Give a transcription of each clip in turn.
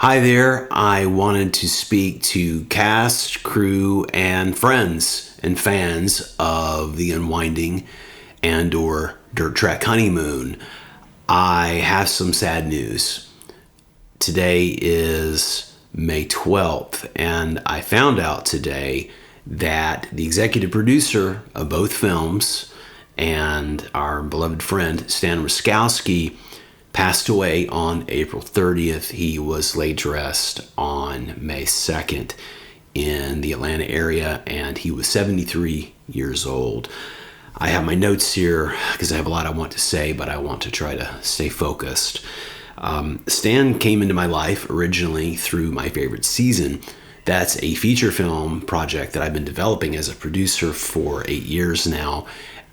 Hi there. I wanted to speak to cast, crew, and friends and fans of the Unwinding and/or Track Honeymoon. I have some sad news. Today is May 12th, and I found out today that the executive producer of both films and our beloved friend Stan Ruskowski passed away on April 30th. He was laid to rest on May 2nd in the Atlanta area, and he was 73 years old. I have my notes here because I have a lot I want to say, but I want to try to stay focused. Stan came into my life originally through My Favorite Season. That's a feature film project that I've been developing as a producer for 8 years now,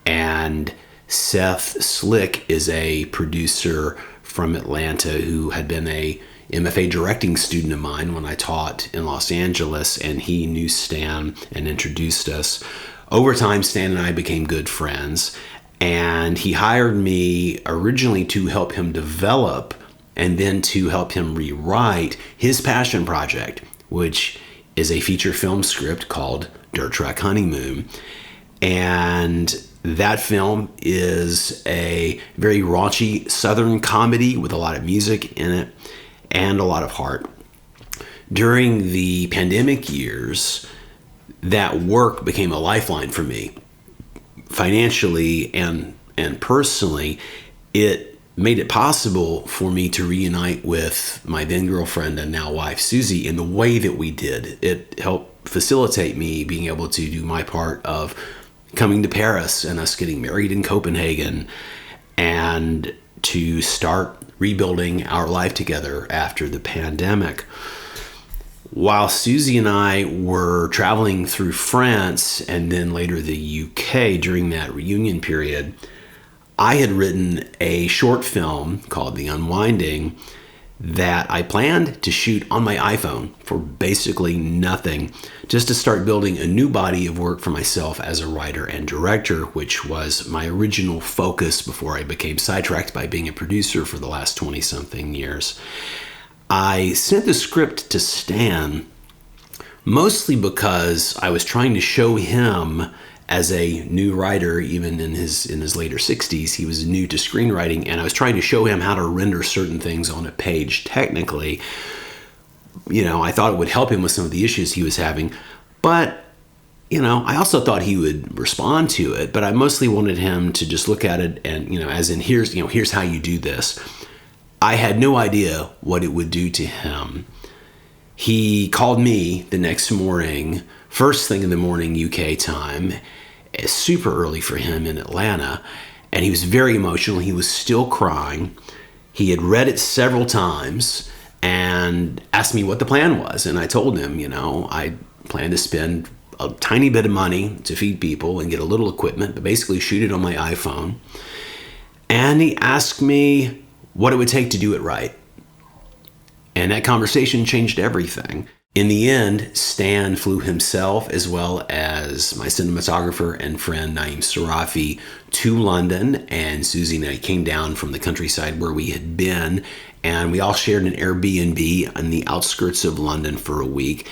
and Seth Slick is a producer from Atlanta who had been a MFA directing student of mine when I taught in Los Angeles, and he knew Stan and introduced us. Over time, Stan and I became good friends, and he hired me originally to help him develop and then to help him rewrite his passion project, which is a feature film script called Track Honeymoon. And that film is a very raunchy Southern comedy with a lot of music in it and a lot of heart. During the pandemic years, that work became a lifeline for me. Financially and personally, it made it possible for me to reunite with my then girlfriend and now wife, Susie, in the way that we did. It helped facilitate me being able to do my part of coming to Paris and us getting married in Copenhagen and to start rebuilding our life together after the pandemic. While Susie and I were traveling through France and then later the UK during that reunion period, I had written a short film called The Unwinding that I planned to shoot on my iPhone for basically nothing, just to start building a new body of work for myself as a writer and director, which was my original focus before I became sidetracked by being a producer for the last 20-something years. I sent the script to Stan mostly because I was trying to show him as a new writer, even in his later 60s, he was new to screenwriting, and I was trying to show him how to render certain things on a page technically. I thought it would help him with some of the issues he was having, but I also thought he would respond to it, but I mostly wanted him to just look at it and, as in here's how you do this. I had no idea what it would do to him. He called me the next morning, first thing in the morning UK time, super early for him in Atlanta, and he was very emotional. He was still crying. He had read it several times and asked me what the plan was, and I told him, I plan to spend a tiny bit of money to feed people and get a little equipment, but basically shoot it on my iPhone. And he asked me what it would take to do it right. And that conversation changed everything. In the end, Stan flew himself as well as my cinematographer and friend Naeem Sarafi to London, and Susie and I came down from the countryside where we had been, and we all shared an Airbnb on the outskirts of London for a week.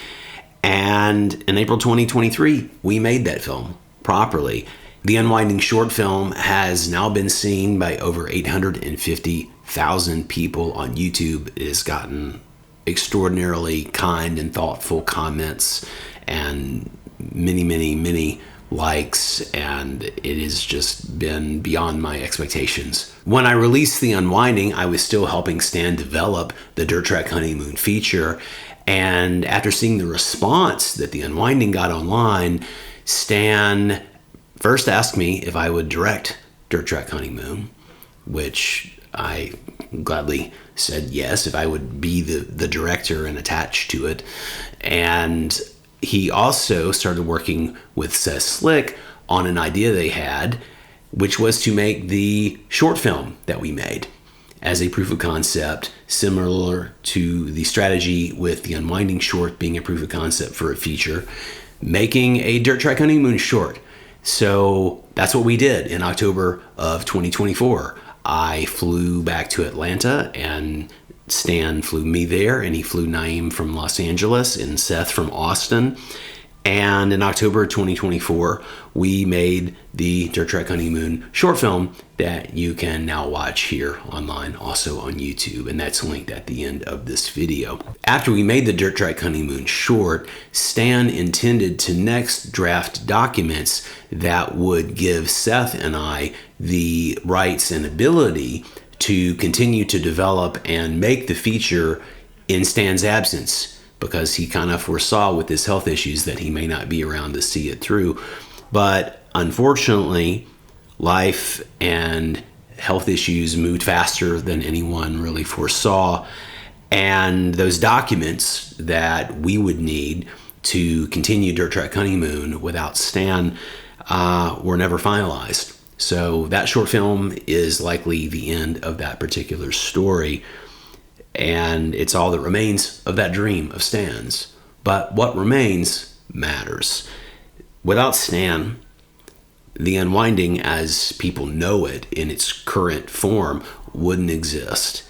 And in April 2023, we made that film properly. The Unwinding short film has now been seen by over 850,000 people on YouTube. It has gotten extraordinarily kind and thoughtful comments and many likes, and it has just been beyond my expectations. When I released The Unwinding, I was still helping Stan develop the Track Honeymoon feature, and after seeing the response that The Unwinding got online, Stan first asked me if I would direct Track Honeymoon, which I gladly said yes, if I would be the director and attached to it. And he also started working with Seth Slick on an idea they had, which was to make the short film that we made as a proof of concept, similar to the strategy with The Unwinding short being a proof of concept for a feature, making a Track Honeymoon short. So that's what we did in October of 2024. I flew back to Atlanta and Stan flew me there, and he flew Naeem from Los Angeles and Seth from Austin. And in October 2024, we made the Dirt Track Honeymoon short film that you can now watch here online, also on YouTube, and that's linked at the end of this video. After we made the Dirt Track Honeymoon short, Stan intended to next draft documents that would give Seth and I the rights and ability to continue to develop and make the feature in Stan's absence, because he kind of foresaw with his health issues that he may not be around to see it through. But unfortunately, life and health issues moved faster than anyone really foresaw. And those documents that we would need to continue Dirt Track Honeymoon without Stan were never finalized. So that short film is likely the end of that particular story. And it's all that remains of that dream of Stan's. But what remains matters. Without Stan, the Unwinding as people know it in its current form wouldn't exist.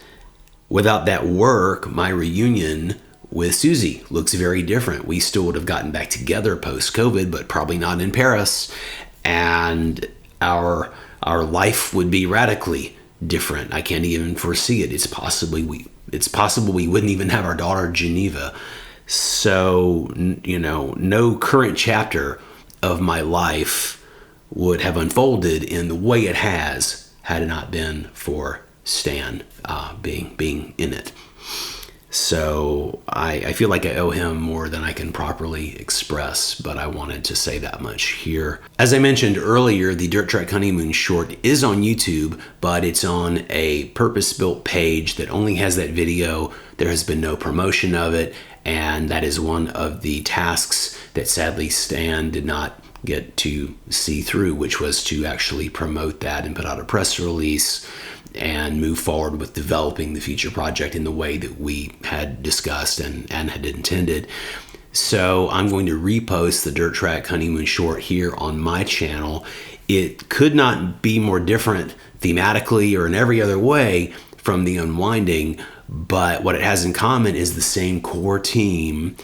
Without that work, my reunion with Susie looks very different. We still would have gotten back together post-COVID, but probably not in Paris. And our life would be radically different. I can't even foresee it. It's possible we wouldn't even have our daughter Geneva. So, no current chapter of my life would have unfolded in the way it has had it not been for Stan being in it. So I feel like I owe him more than I can properly express, but I wanted to say that much here. As I mentioned earlier, the Dirt Track Honeymoon short is on YouTube, but it's on a purpose-built page that only has that video. There has been no promotion of it, and that is one of the tasks that sadly Stan did not get to see through, which was to actually promote that and put out a press release and move forward with developing the feature project in the way that we had discussed and had intended. So I'm going to repost the Dirt Track Honeymoon short here on my channel. It could not be more different thematically or in every other way from the Unwinding, but what it has in common is the same core team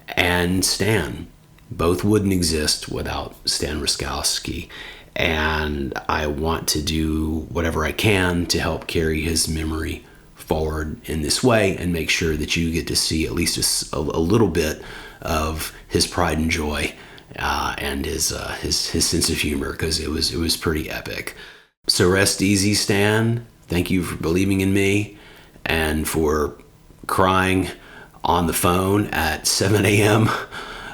and Stan. Both wouldn't exist without Stan Ruskowski. And I want to do whatever I can to help carry his memory forward in this way and make sure that you get to see at least a little bit of his pride and joy and his sense of humor, because it was pretty epic. So rest easy, Stan. Thank you for believing in me and for crying on the phone at 7 a.m.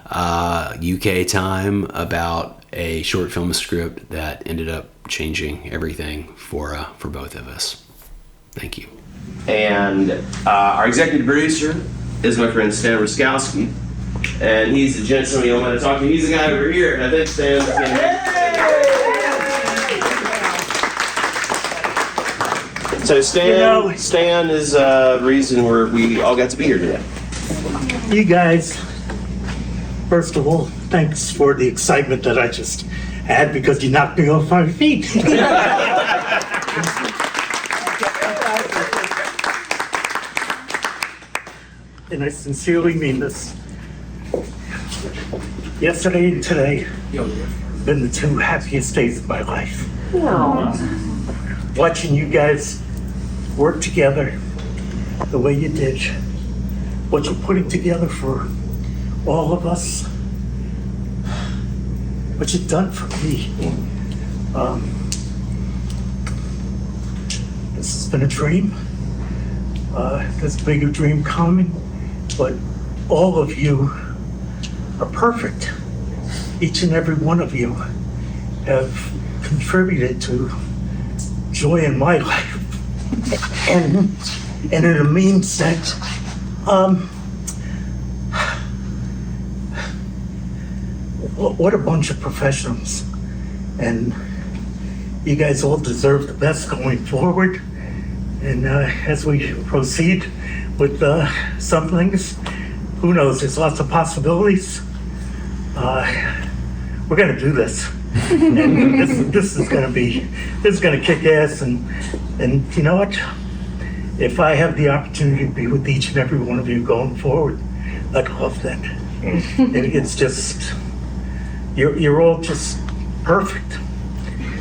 UK time about a short film script that ended up changing everything for both of us. Thank you. And our executive producer is my friend Stan Ruskowski, and he's the gent somebody don't want to talk to. He's the guy over here, and I think Stan's So Stan is the reason we all got to be here today. You guys, first of all, thanks for the excitement that I just had because you knocked me off my feet. And I sincerely mean this. Yesterday and today have been the two happiest days of my life. Watching you guys work together the way you did, what you're putting together for all of us, what you've done for me. This has been a dream. There's a bigger dream coming, but all of you are perfect. Each and every one of you have contributed to joy in my life. And in a means that what a bunch of professionals, and you guys all deserve the best going forward. And as we proceed with some things, who knows, there's lots of possibilities. We're gonna do this. And this is gonna kick ass, and you know what? if I have the opportunity to be with each and every one of you going forward, I'd love that. It's just, you're all just perfect.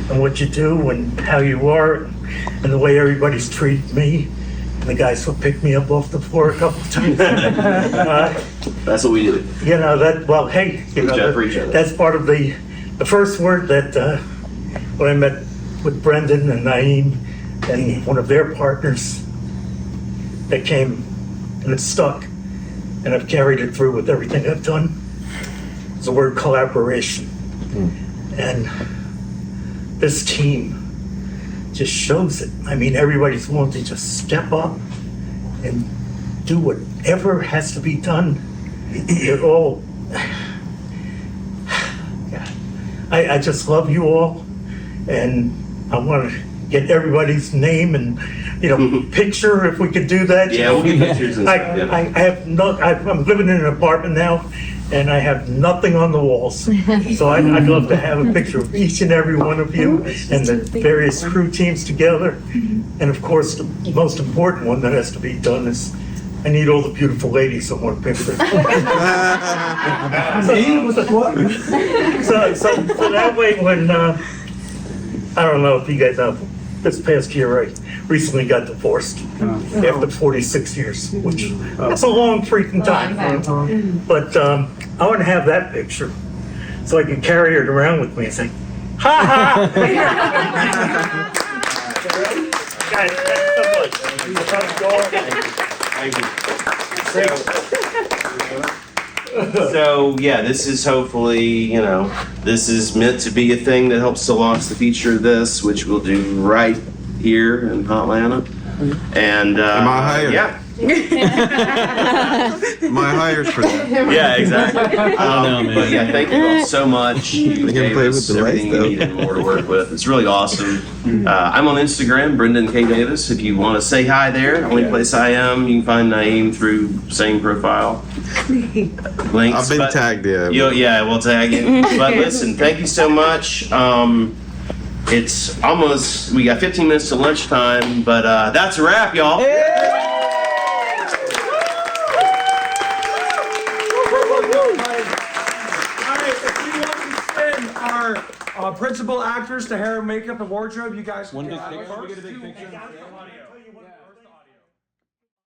And what you do and how you are and the way everybody's treated me. And the guys will pick me up off the floor a couple of times. That's what we do. You know, that, well, hey, you know, For each other. that's part of the first word that when I met with Brendan and Naeem and one of their partners that came and it stuck and I've carried it through with everything I've done. It's the word collaboration. And this team just shows it. I mean, everybody's willing to just step up and do whatever has to be done. You're all, I just love you all, and I want to get everybody's name and, you know, picture if we could do that. Yeah, we'll get pictures and stuff. Yeah. I have no, I'm living in an apartment now, and I have nothing on the walls. So I'd love to have a picture of each and every one of you and the various crew teams together. And of course, the most important one that has to be done is I need all the beautiful ladies on one picture. So that way when, I don't know if you guys know, this past year I recently got divorced after 46 years, which that's a long freaking time. But I want to have that picture so I can carry it around with me and say, ha ha! Guys, thanks so much. So yeah, this is hopefully, you know, this is meant to be a thing that helps to launch the feature of this, which we'll do right here in Atlanta. And Am I hired? Yeah. My hires for that. Yeah, exactly. But yeah, thank you all so much. You gave play us with the everything lights, we needed and more to work with. It's really awesome. I'm on Instagram, Brendan K. Davis. If you want to say hi there, only place I am. You can find Naeem through same profile. Links. I've been tagged, yeah. Yeah, we'll tag you. But listen, thank you so much. It's almost, we got 15 minutes to lunchtime, but that's a wrap, y'all. Principal actors to hair, makeup, and wardrobe. You guys can One big picture.